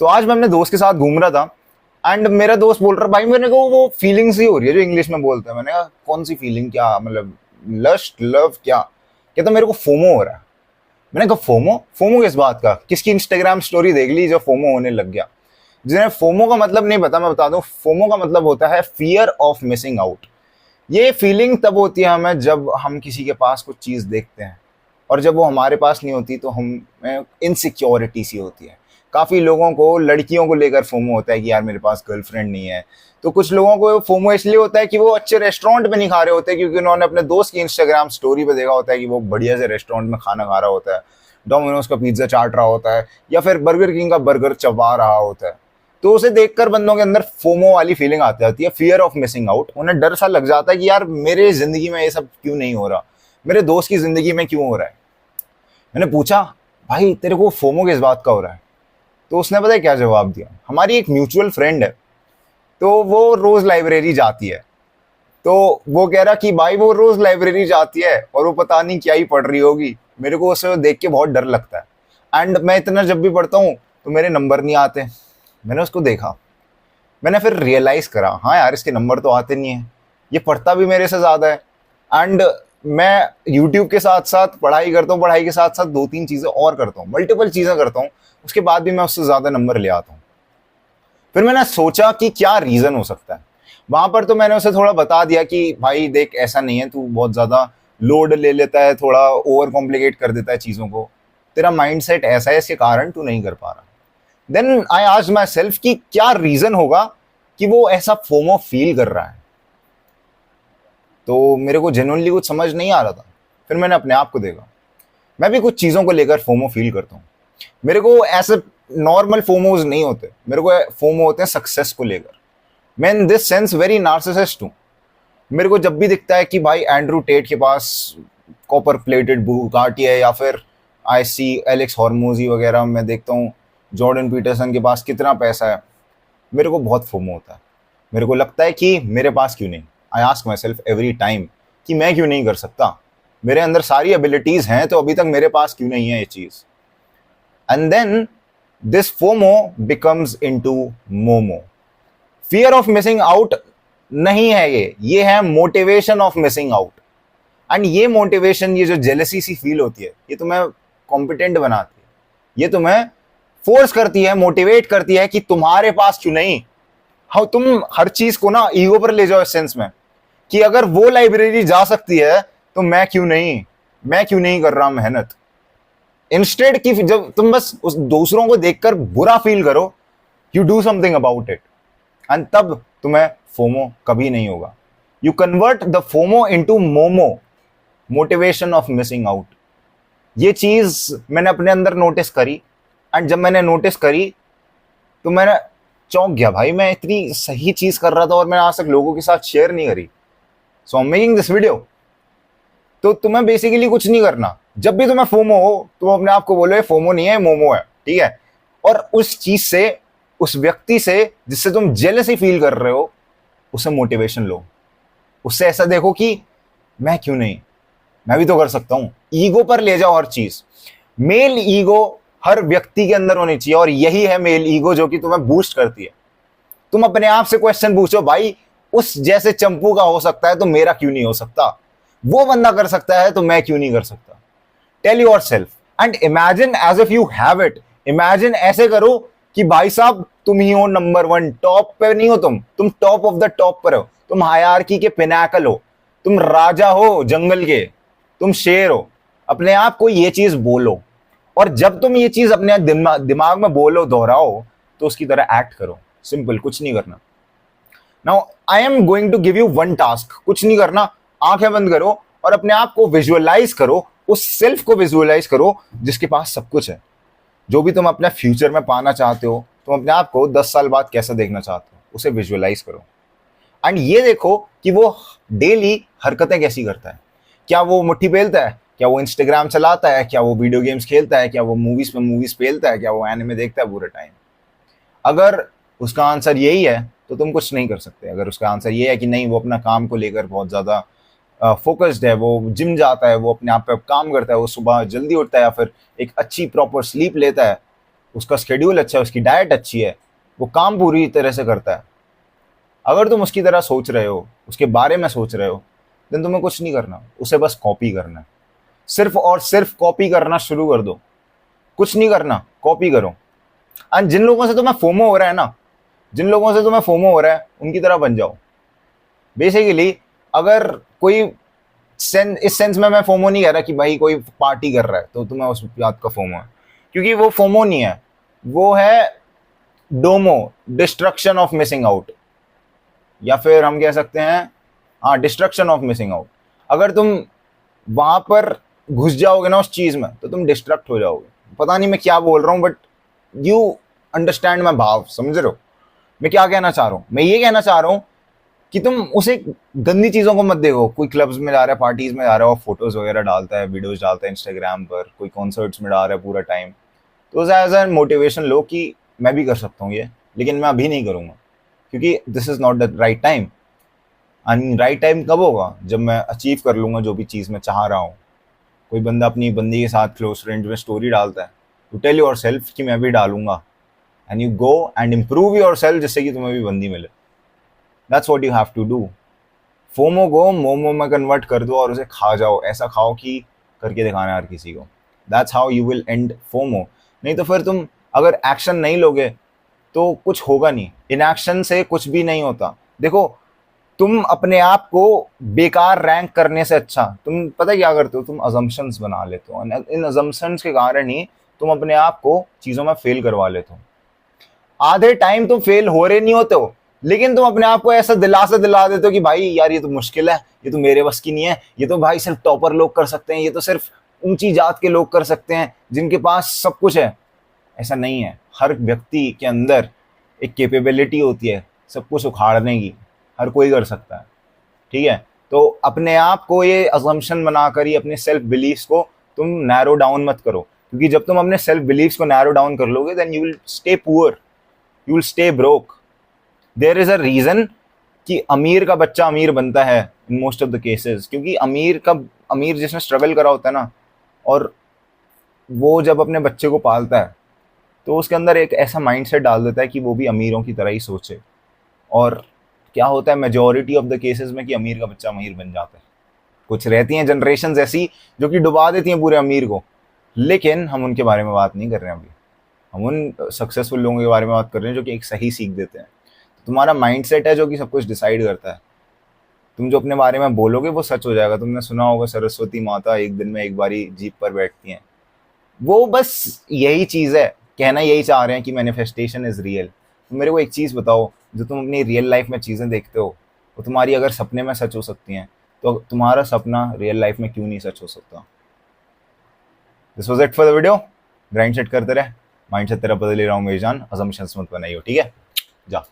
तो आज मैं अपने दोस्त के साथ घूम रहा था एंड मेरा दोस्त बोल रहा भाई मेरे को वो फीलिंग्स ही हो रही है जो इंग्लिश में बोलते हैं। मैंने कहा कौन सी फीलिंग, क्या मतलब लस्ट लव क्या? कहता मेरे को फोमो हो रहा है। मैंने कहा फोमो? फोमो किस बात का? किसकी इंस्टाग्राम स्टोरी देख ली जो फोमो होने लग गया? जिन्हें फोमो का मतलब नहीं पता मैं बता दूं, फोमो का मतलब होता है फियर ऑफ मिसिंग आउट। ये फीलिंग तब होती है हमें जब हम किसी के पास कुछ चीज़ देखते हैं और जब वो हमारे पास नहीं होती तो हमें इनसिक्योरिटी सी होती है। काफ़ी लोगों को लड़कियों को लेकर फोमो होता है कि यार मेरे पास गर्लफ्रेंड नहीं है। तो कुछ लोगों को फोमो इसलिए होता है कि वो अच्छे रेस्टोरेंट में नहीं खा रहे होते क्योंकि उन्होंने अपने दोस्त की इंस्टाग्राम स्टोरी पे देखा होता है कि वो बढ़िया से रेस्टोरेंट में खाना खा रहा होता है, डोमिनोज का पिज्ज़ा चाट रहा होता है या फिर बर्गर किंग का बर्गर चबा रहा होता है। तो उसे देखकर बंदों के अंदर फोमो वाली फीलिंग आती जाती है, फियर ऑफ मिसिंग आउट। उन्हें डर सा लग जाता है कि यार मेरे जिंदगी में ये सब क्यों नहीं हो रहा, मेरे दोस्त की जिंदगी में क्यों हो रहा है। मैंने पूछा भाई तेरे को फोमो किस बात का हो रहा है? तो उसने पता है क्या जवाब दिया? हमारी एक म्यूचुअल फ्रेंड है, तो वो रोज लाइब्रेरी जाती है। तो वो कह रहा कि भाई वो रोज लाइब्रेरी जाती है और वो पता नहीं क्या ही पढ़ रही होगी, मेरे को उसे देख के बहुत डर लगता है एंड मैं इतना जब भी पढ़ता हूँ तो मेरे नंबर नहीं आते। मैंने उसको देखा, मैंने फिर रियलाइज करा हाँ यार इसके नंबर तो आते नहीं है, ये पढ़ता भी मेरे से ज़्यादा है एंड मैं यूट्यूब के साथ साथ पढ़ाई करता हूँ, पढ़ाई के साथ साथ 2-3 चीज़ें और करता हूँ, मल्टीपल चीज़ें करता हूँ, उसके बाद भी मैं उससे ज़्यादा नंबर ले आता हूँ। फिर मैंने सोचा कि क्या रीज़न हो सकता है। वहाँ पर तो मैंने उसे थोड़ा बता दिया कि भाई देख ऐसा नहीं है, तू बहुत ज़्यादा लोड ले लेता है, थोड़ा ओवर कॉम्प्लिकेट कर देता है चीज़ों को, तेरा माइंडसेट ऐसा है, इसके कारण तू नहीं कर पा रहा। Then I asked myself कि क्या रीज़न होगा कि वो ऐसा फोमो फील कर रहा है। तो मेरे को जेन्युइनली कुछ समझ नहीं आ रहा था। फिर मैंने अपने आप को देखा, मैं भी कुछ चीज़ों को लेकर फोमो फील करता हूँ। मेरे को ऐसे नॉर्मल फोमोज नहीं होते, मेरे को फोमो होते हैं सक्सेस को लेकर। मैं in this sense very narcissist हूँ। मेरे को जब भी दिखता है कि भाई एंड्रू टेट के पास कॉपर प्लेटेड बुगाटी है या फिर आई सी एलेक्स हॉर्मोजी वगैरह, मैं देखता हूँ जॉर्डन पीटरसन के पास कितना पैसा है, मेरे को बहुत फोमो होता है। मेरे को लगता है कि मेरे पास क्यों नहीं। I ask my self every time कि मैं क्यों नहीं कर सकता, मेरे अंदर सारी एबिलिटीज़ हैं तो अभी तक मेरे पास क्यों नहीं है ये चीज़। And then this FOMO becomes into MOMO. Fear of missing out नहीं है ये है motivation of missing out. And ये मोटिवेशन, ये जो जेलसी सी फील होती है, ये तुम्हें कॉम्पिटेंट बनाती है, ये तुम्हें फोर्स करती है, मोटिवेट करती है कि तुम्हारे पास क्यों नहीं। हाँ, तुम हर चीज को ना ईगो पर ले जाओ इस सेंस में कि अगर वो लाइब्रेरी जा सकती है तो मैं क्यों नहीं, मैं क्यों नहीं कर रहा मेहनत। इंस्टेड की जब तुम बस उस दूसरों को देखकर बुरा फील करो, you do something about it and तब तुम्हें फोमो कभी नहीं होगा। You convert the FOMO into momo, motivation of missing out. ये चीज मैंने अपने अंदर नोटिस करी एंड जब मैंने नोटिस करी तो मैंने चौंक गया, भाई मैं इतनी सही चीज कर रहा था और मैंने आज तक लोगों के साथ शेयर नहीं करी। So I am making this video. तो तुम्हें बेसिकली कुछ नहीं करना, जब भी तुम्हें फोमो हो तुम अपने आप को बोलो ये फोमो नहीं है, मोमो है, ठीक है। और उस चीज से, उस व्यक्ति से जिससे तुम जेलसी फील कर रहे हो, उससे मोटिवेशन लो, उससे ऐसा देखो कि मैं क्यों नहीं, मैं भी तो कर सकता हूं। ईगो पर ले जाओ हर चीज। मेल ईगो हर व्यक्ति के अंदर होनी चाहिए और यही है मेल ईगो जो कि तुम्हें बूस्ट करती है। तुम अपने आप से क्वेश्चन पूछो, भाई उस जैसे चंपू का हो सकता है तो मेरा क्यों नहीं हो सकता, वो बंदा कर सकता है तो मैं क्यों नहीं कर सकता। Tell yourself and imagine as if you have it. Imagine ऐसे करो कि भाई साहब तुम ही हो नंबर 1, टॉप पे नहीं हो तुम टॉप ऑफ द टॉप पर हो, तुम हायरार्की के पिनाकल हो, तुम राजा हो जंगल के, तुम शेर हो। अपने आप को ये चीज बोलो और जब तुम ये चीज अपने दिमाग में बोलो, दोहराओ, तो उसकी तरह एक्ट करो। सिंपल, कुछ नहीं करना। Now I am going to give you one task. कुछ नहीं करना, आंखें बंद करो और अपने आप को विजुअलाइज करो, उस सेल्फ को विजुअलाइज करो जिसके पास सब कुछ है। जो भी तुम अपने फ्यूचर में पाना चाहते हो, तुम अपने आप को 10 साल बाद कैसा देखना चाहते हो, उसे विजुअलाइज करो एंड ये देखो कि वो डेली हरकतें कैसी करता है। क्या वो मुट्ठी पेलता है, क्या वो इंस्टाग्राम चलाता है, क्या वो वीडियो गेम्स खेलता है, क्या वो मूवीज पे मूवीज पेलता है, क्या वो एनिमे देखता है पूरे टाइम। अगर उसका आंसर यही है तो तुम कुछ नहीं कर सकते। अगर उसका आंसर ये है कि नहीं, वो अपना काम को लेकर बहुत ज़्यादा फोकस्ड है, वो जिम जाता है, वो अपने आप पे काम करता है, वो सुबह जल्दी उठता है या फिर एक अच्छी प्रॉपर स्लीप लेता है, उसका स्केड्यूल अच्छा है, उसकी डाइट अच्छी है, वो काम पूरी तरह से करता है, अगर तुम उसकी तरह सोच रहे हो, उसके बारे में सोच रहे हो, देन तुम्हें कुछ नहीं करना, उसे बस कॉपी करना है। सिर्फ और सिर्फ कॉपी करना शुरू कर दो, कुछ नहीं करना, कॉपी करो। एंड जिन लोगों से तुम्हें फोमो हो रहा है ना, जिन लोगों से तुम्हें फोमो हो रहा है उनकी तरह बन जाओ। बेसिकली अगर कोई इस सेंस में मैं फोमो नहीं कह रहा कि भाई कोई पार्टी कर रहा है तो तुम्हें उस बात का फोमो है, क्योंकि वो फोमो नहीं है, वो है डोमो, डिस्ट्रक्शन ऑफ मिसिंग आउट, या फिर हम कह सकते हैं हाँ, डिस्ट्रक्शन ऑफ मिसिंग आउट। अगर तुम वहां पर घुस जाओगे ना उस चीज में तो तुम डिस्ट्रक्ट हो जाओगे। पता नहीं मैं क्या बोल रहा हूं, बट यू अंडरस्टैंड माई भाव, समझ रहे हो मैं क्या कहना चाह रहा हूं? मैं ये कहना चाह रहा हूं कि तुम उसे गंदी चीजों को मत देखो। कोई क्लब्स में जा रहा है, पार्टीज में जा रहा है और फोटोज वगैरह डालता है, वीडियोज डालता है इंस्टाग्राम पर, कोई कॉन्सर्ट्स में डाल रहा है पूरा टाइम, तो उसे एज एन मोटिवेशन लो कि मैं भी कर सकता हूँ ये, लेकिन मैं अभी नहीं करूंगा क्योंकि this is not the right time. And right time कब होगा? जब मैं अचीव कर लूंगा जो भी चीज़ मैं चाह रहा हूँ। कोई बंदा अपनी बंदी के साथ क्लोज फ्रेंड में स्टोरी डालता है, टू टेल योर सेल्फ कि मैं भी डालूंगा, and you go and improve yourself जिससे कि तुम्हें भी बंदी मिले। That's what you have to do. FOMO को मोमो में कन्वर्ट कर दो और उसे खा जाओ, ऐसा खाओ कि करके दिखाना हर किसी को। That's how you will and FOMO. नहीं तो फिर तुम अगर एक्शन नहीं लोगे तो कुछ होगा नहीं, इनएक्शन से कुछ भी नहीं होता। देखो, तुम अपने आप को बेकार रैंक करने से अच्छा तुम पता क्या करते हो, तुम अजम्पशंस बना लेते हो, इन अजम्पशंस के कारण ही तुम अपने आप को चीजों में फेल करवा लेते हो। आधे टाइम तुम फेल हो रहे नहीं होते हो, लेकिन तुम अपने आप को ऐसा दिलासा दिला देते हो कि भाई यार ये तो मुश्किल है, ये तो मेरे बस की नहीं है, ये तो भाई सिर्फ टॉपर लोग कर सकते हैं, ये तो सिर्फ ऊंची जात के लोग कर सकते हैं जिनके पास सब कुछ है। ऐसा नहीं है, हर व्यक्ति के अंदर एक कैपेबिलिटी होती है सब कुछ उखाड़ने की, हर कोई कर सकता है। ठीक है, तो अपने आप को ये अजम्पशन बनाकर ही अपने सेल्फ बिलीफ्स को तुम नैरो डाउन मत करो, क्योंकि जब तुम अपने सेल्फ बिलीफ्स को नैरो डाउन कर लोगे then you will stay poor, you will stay broke. There is a reason कि अमीर का बच्चा अमीर बनता है in most of the cases, क्योंकि अमीर जिसने स्ट्रगल करा होता है ना, और वो जब अपने बच्चे को पालता है तो उसके अंदर एक ऐसा माइंडसेट डाल देता है कि वो भी अमीरों की तरह ही सोचे। और क्या होता है मेजोरिटी ऑफ द केसेस में कि अमीर का बच्चा अमीर बन जाता है। कुछ रहती हैं जनरेशन ऐसी जो कि डुबा देती हैं पूरे अमीर को, लेकिन हम उनके बारे में बात नहीं कर रहे हैं अभी। हम उन सक्सेसफुल लोगों के बारे में बात कर रहे हैं जो कि एक सही सीख देते हैं। तो तुम्हारा माइंडसेट है जो कि सब कुछ डिसाइड करता है। तुम जो अपने बारे में बोलोगे वो सच हो जाएगा। तुमने सुना होगा सरस्वती माता एक दिन में एक बारी जीप पर बैठती हैं। वो बस यही चीज़ है, कहना यही चाह रहे हैं कि मैनिफेस्टेशन इज रियल। तो मेरे को एक चीज़ बताओ, जो तुम अपनी रियल लाइफ में चीज़ें देखते हो वो तुम्हारी अगर सपने में सच हो सकती हैं तो तुम्हारा सपना रियल लाइफ में क्यों नहीं सच हो सकता? This was it for the video. Grind set करते रहे, माइंड सेट तेरा बदल ही रहा हूँ मेरी जान, अजम्पशंस मत बनाइयो, ठीक है? जा।